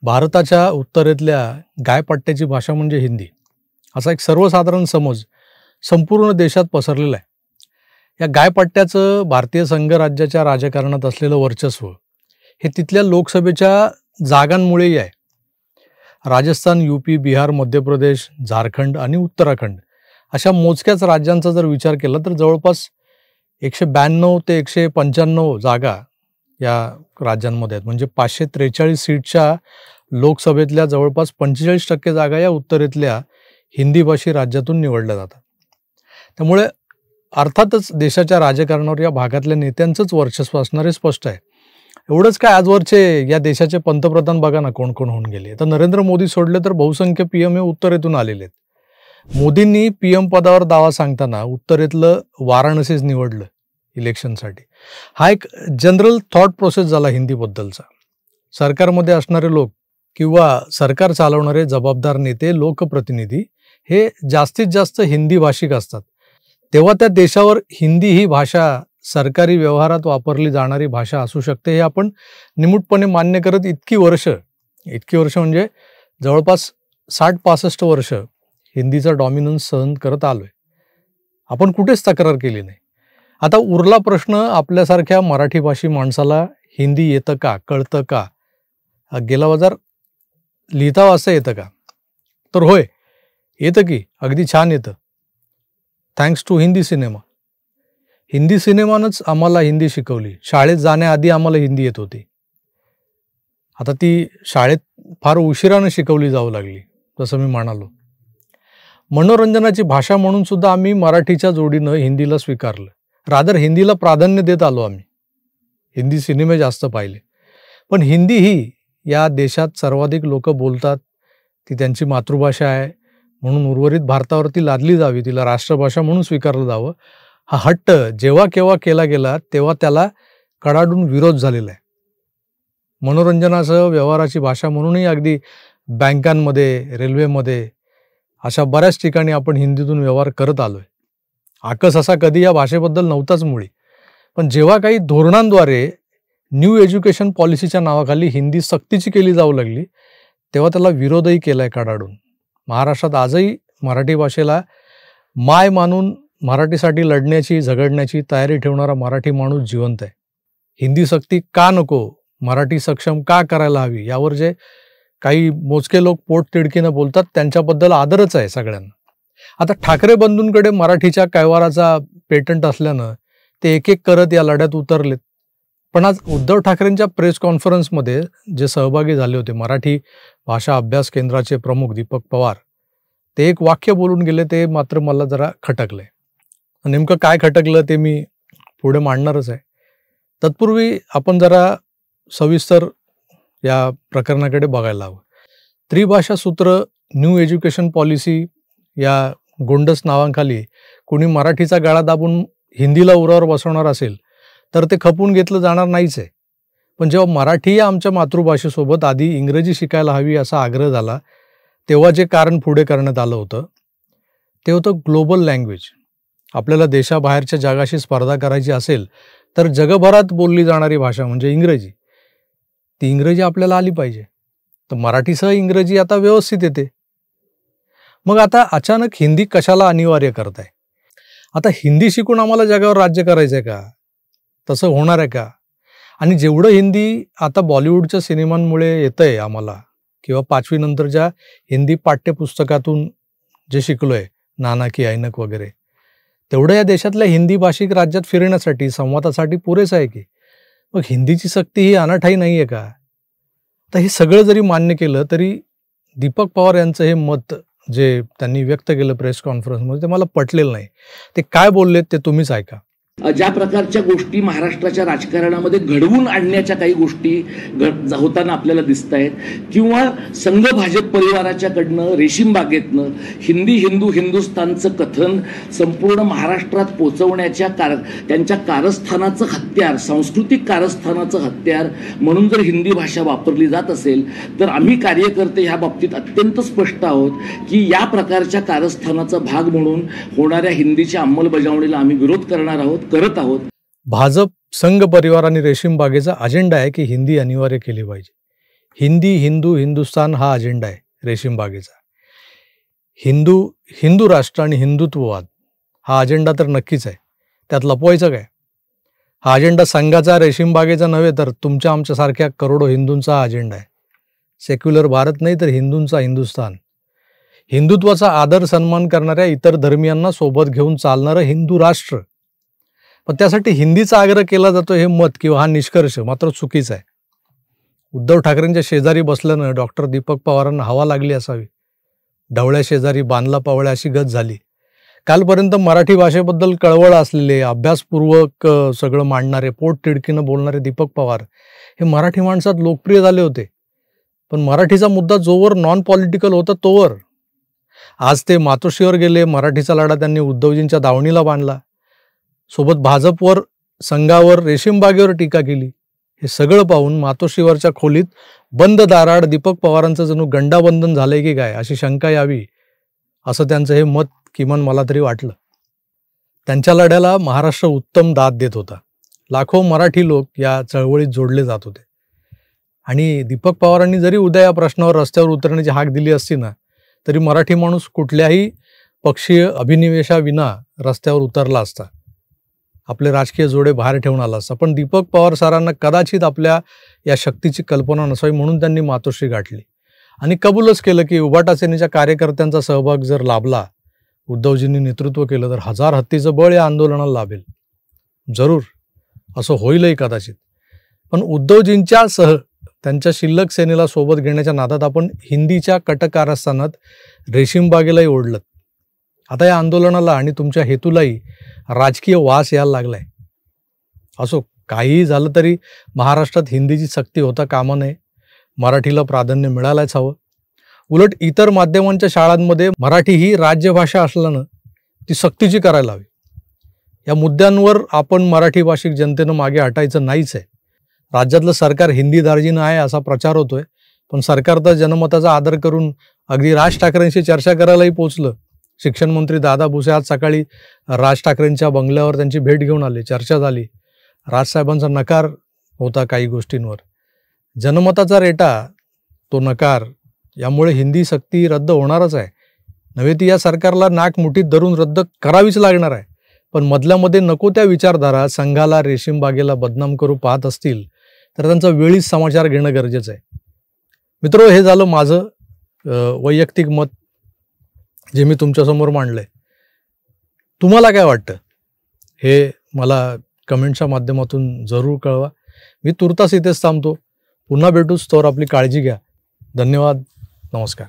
भारताच्या उत्तरेतल्या गायपट्ट्याची भाषा म्हणजे हिंदी, असा एक सर्वसाधारण समज संपूर्ण देशात पसरलेला आहे. या गायपट्ट्याचं भारतीय संघराज्याच्या राजकारणात असलेलं वर्चस्व हे तिथल्या लोकसभेच्या जागांमुळेही आहे. राजस्थान, यूपी, बिहार, मध्य प्रदेश, झारखंड आणि उत्तराखंड अशा मोजक्याच राज्यांचा जर विचार केला तर जवळपास 192 ते 195 जागा या राज्यांमध्ये आहेत. म्हणजे 543 सीटच्या लोकसभेतल्या जवळपास 45% जागा या उत्तरेतल्या हिंदीभाषी राज्यातून निवडल्या जातात. त्यामुळे अर्थातच देशाच्या राजकारणावर या भागातल्या नेत्यांचंच वर्चस्व असणारे स्पष्ट आहे. एवढंच काय, आजवरचे या देशाचे पंतप्रधान बघा ना कोण कोण होऊन गेले. तर नरेंद्र मोदी सोडले तर बहुसंख्य PM हे उत्तरेतून आलेले आहेत. मोदींनी PM पदावर दावा सांगताना उत्तरेतलं वाराणसीच निवडलं इलेक्शनसाठी. हा एक जनरल थॉट प्रोसेस झाला हिंदीबद्दलचा. सरकारमध्ये असणारे लोक किंवा सरकार चालवणारे जबाबदार नेते, लोकप्रतिनिधी हे जास्तीत जास्त हिंदी भाषिक असतात. तेव्हा त्या देशावर हिंदी ही भाषा सरकारी व्यवहारात वापरली जाणारी भाषा असू शकते हे आपण निमूटपणे मान्य करत इतकी वर्ष म्हणजे जवळपास 60-65 वर्ष हिंदीचा डॉमिनन्स सहन करत आलोय. आपण कुठेच तक्रार केली नाही. आता उरला प्रश्न, आपल्यासारख्या मराठी भाषी माणसाला हिंदी येतं का, कळतं का, गेला बाजार लिहिता वाचता येतं का? तर होय, येतं की, अगदी छान येतं. Thanks to Hindi cinema. Hindi सिनेमानंच आम्हाला हिंदी शिकवली. शाळेत जाण्याआधी आम्हाला हिंदी येत होती. आता ती शाळेत फार उशिरानं शिकवली जाऊ लागली, जसं मी म्हणालो. मनोरंजनाची भाषा म्हणून सुद्धा आम्ही मराठीच्या जोडीनं हिंदीला स्वीकारलं. रादर हिंदीला प्राधान्य देत आलो आम्ही. हिंदी सिनेमे जास्त पाहिले. पण हिंदी ही या देशात सर्वाधिक लोक बोलतात, ती त्यांची मातृभाषा आहे म्हणून उर्वरित भारतावरती लादली जावी, तिला राष्ट्रभाषा म्हणून स्वीकारलं जावं, हा हट्ट जेव्हा केव्हा केला गेला तेव्हा त्याला कडाडून विरोध झालेला आहे. मनोरंजनासह व्यवहाराची भाषा म्हणूनही अगदी बँकांमध्ये, रेल्वेमध्ये अशा बऱ्याच ठिकाणी आपण हिंदीतून व्यवहार करत आलोय. आकस असा कधी या भाषेबद्दल नव्हताच मुळी. पण जेव्हा काही धोरणांद्वारे न्यू एज्युकेशन पॉलिसीच्या नावाखाली हिंदी सक्तीची केली जाऊ लागली तेव्हा त्याला विरोधही केलाय कडाडून. महाराष्ट्रात आजही मराठी भाषेला माय मानून मराठीसाठी लढण्याची, झगडण्याची तयारी ठेवणारा मराठी माणूस जिवंत आहे. हिंदी सक्ती का नको, मराठी सक्षम का करायला हवी, यावर जे काही मोजके लोक पोट तिडकीनं बोलतात त्यांच्याबद्दल आदरच आहे सगळ्यांना. आता ठाकरे बंधूंकडे मराठीच्या कैवाराचा पेटंट असल्यानं ते एक एक करत या लढ्यात उतरलेत. पण आज उद्धव ठाकरेंच्या प्रेस कॉन्फरन्समध्ये जे सहभागी झाले होते मराठी भाषा अभ्यास केंद्राचे प्रमुख दीपक पवार, ते एक वाक्य बोलून गेले, ते मात्र मला जरा खटकलंय. नेमकं काय खटकलं ते मी पुढे मांडणारच आहे. तत्पूर्वी आपण जरा सविस्तर या प्रकरणाकडे बघायला हवं. त्रिभाषा सूत्र, न्यू एज्युकेशन पॉलिसी या गोंडस नावाखाली कोणी मराठीचा गळा दाबून हिंदीला उरावर बसवणार असेल तर ते खपून घेतलं जाणार नाहीच आहे. पण जेव्हा मराठी या आमच्या मातृभाषेसोबत आधी इंग्रजी शिकायला हवी असा आग्रह झाला तेव्हा जे कारण पुढे करण्यात आलं होतं ते होतं ग्लोबल लँग्वेज. आपल्याला देशाबाहेरच्या जगाशी स्पर्धा करायची असेल तर जगभरात बोलली जाणारी भाषा म्हणजे इंग्रजी. ती इंग्रजी आपल्याला आली पाहिजे. तर मराठीसह इंग्रजी आता व्यवस्थित येते. मग आता अचानक हिंदी कशाला अनिवार्य करताय? आता हिंदी शिकून आम्हाला जगावर राज्य करायचंय का? तसं होणार आहे का? आणि जेवढं हिंदी आता बॉलिवूडच्या सिनेमांमुळे येतंय आम्हाला, किंवा 5वी नंतरच्या हिंदी पाठ्यपुस्तकातून जे शिकलोय, नाना की ऐनक वगैरे, तेवढं या देशातल्या हिंदी भाषिक राज्यात फिरण्यासाठी, संवादासाठी पुरेसं आहे की? मग हिंदीची सक्ती ही अनाठाई नाही आहे का? तर हे सगळं जरी मान्य केलं तरी दीपक पवार यांचं हे मत जे त्यांनी व्यक्त केलं प्रेस कॉन्फरन्समध्ये ते मला पटलेलं नाही. ते काय बोललेत ते तुम्हीच ऐका. ज्या प्रकारच्या गोष्टी महाराष्ट्राच्या राजकारणामध्ये घडवून आणण्याच्या काही गोष्टी होताना आपल्याला दिसत आहेत, किंवा संघ भाजप परिवाराच्याकडनं रेशीम बागेतनं हिंदी हिंदू हिंदुस्थानचं कथन संपूर्ण महाराष्ट्रात पोचवण्याच्या त्यांच्या कारस्थानाचं हत्यार, सांस्कृतिक कारस्थानाचं हत्यार म्हणून जर हिंदी भाषा वापरली जात असेल तर आम्ही कार्यकर्ते ह्या बाबतीत अत्यंत स्पष्ट आहोत की या प्रकारच्या कारस्थानाचा भाग म्हणून होणाऱ्या हिंदीच्या अंमलबजावणीला आम्ही विरोध करणार आहोत, करत आहोत. भाजप, संघ परिवार आणि रेशीम बागेचा अजेंडा आहे की हिंदी अनिवार्य केली पाहिजे. हिंदी, हिंदू, हिंदुस्तान हा अजेंडा आहे रेशीम बागेचा. हिंदू राष्ट्र आणि हिंदुत्ववाद हा अजेंडा तर नक्कीच आहे, त्यात लपवायचं काय? हा अजेंडा संघाचा, रेशीम बागेचा नव्हे तर तुमच्या आमच्यासारख्या करोडो हिंदूंचा हा अजेंडा आहे. सेक्युलर भारत नाही तर हिंदूंचा हिंदुस्तान. हिंदुत्वाचा आदर सन्मान करणाऱ्या इतर धर्मियांना सोबत घेऊन चालणारं हिंदू राष्ट्र. पण त्यासाठी हिंदीचा आग्रह केला जातो हे मत किंवा हा निष्कर्ष मात्र चुकीचा आहे. उद्धव ठाकरेंच्या शेजारी बसल्यानं डॉक्टर दीपक पवारांना हवा लागली असावी. ढवळ्या शेजारी बांधला पावळ्या अशी गत झाली. कालपर्यंत मराठी भाषेबद्दल कळवळ असलेले, अभ्यासपूर्वक सगळं मांडणारे, पोट तिडकीनं बोलणारे दीपक पवार हे मराठी माणसात लोकप्रिय झाले होते. पण मराठीचा मुद्दा जोवर नॉन पॉलिटिकल होता तोवर. आज ते मातोश्रीवर गेले, मराठीचा लढा त्यांनी उद्धवजींच्या दावणीला बांधला. सोबत भाजपवर, संघावर, रेशीम बागेवर टीका केली. हे सगळं पाहून मातोश्रीवरच्या खोलीत बंद दाराआड दीपक पवारांचं जणू गंडाबंधन झालंय की काय अशी शंका यावी असं त्यांचं हे मत किमान मला तरी वाटलं. त्यांच्या लढ्याला महाराष्ट्र उत्तम दाद देत होता. लाखो मराठी लोक या चळवळीत जोडले जात होते. आणि दीपक पवारांनी जरी उद्या या प्रश्नावर रस्त्यावर उतरण्याची हाक दिली असती ना, तरी मराठी माणूस कुठल्याही पक्षीय अभिनिवेशाविना रस्त्यावर उतरला असता, आपले राजकीय जोडे बाहेर ठेवून आला असता. पण दीपक पवार सरांना कदाचित आपल्या या शक्तीची कल्पना नसावी म्हणून त्यांनी मातोश्री गाठली आणि कबूलच केलं की उभाटा सेनेच्या कार्यकर्त्यांचा सहभाग जर लाभला, उद्धवजींनी नेतृत्व केलं तर 1000 हत्तीचं बळ या आंदोलनाला लाभेल. जरूर असं होईलही कदाचित. पण उद्धवजींच्यासह त्यांच्या शिल्लक सेनेला सोबत घेण्याच्या नादात आपण हिंदीच्या कटकारस्थानात रेशीम बागेलाही ओढलं. आता या आंदोलनाला आणि तुमच्या हेतूलाही राजकीय वास यायला लागलाय. असो, काहीही झालं तरी महाराष्ट्रात हिंदीची सक्ती होता कामा नये. मराठीला प्राधान्य मिळायलाच हवं. उलट इतर माध्यमांच्या शाळांमध्ये मराठी ही राज्यभाषा असल्यानं ती सक्तीची करायला हवी. या मुद्द्यांवर आपण मराठी भाषिक जनतेनं मागे हटायचं नाहीच आहे. राज्यातलं सरकार हिंदी दार्जिनं आहे असा प्रचार होतोय, पण सरकार तर जनमताचा आदर करून अगदी राज ठाकरेंशी चर्चा करायलाही पोचलं. शिक्षण मंत्री दादा भुसे आज सकाळी राज ठाकरेंच्या बंगल्यावर त्यांची भेट घेऊन आले, चर्चा झाली. राजसाहेबांचा नकार होता काही गोष्टींवर. जनमताचा रेटा, तो नकार, यामुळे हिंदी सक्ती रद्द होणारच आहे. नव्हे ती या सरकारला नाक मुठीत धरून रद्द करावीच लागणार आहे. पण मधल्यामध्ये नको त्या विचारधारा संघाला, रेशीम बागेला बदनाम करू पाहत असतील तर त्यांचा वेळीच समाचार घेणं गरजेचं आहे. मित्र, हे झालं माझं वैयक्तिक मत जे मी तुमच्यासमोर मांडलंय. तुम्हाला काय वाटतं हे मला कमेंटच्या माध्यमातून जरूर कळवा. मी तुर्तास इथेच थांबतो. पुन्हा भेटूच, तोवर आपली काळजी घ्या. धन्यवाद. नमस्कार.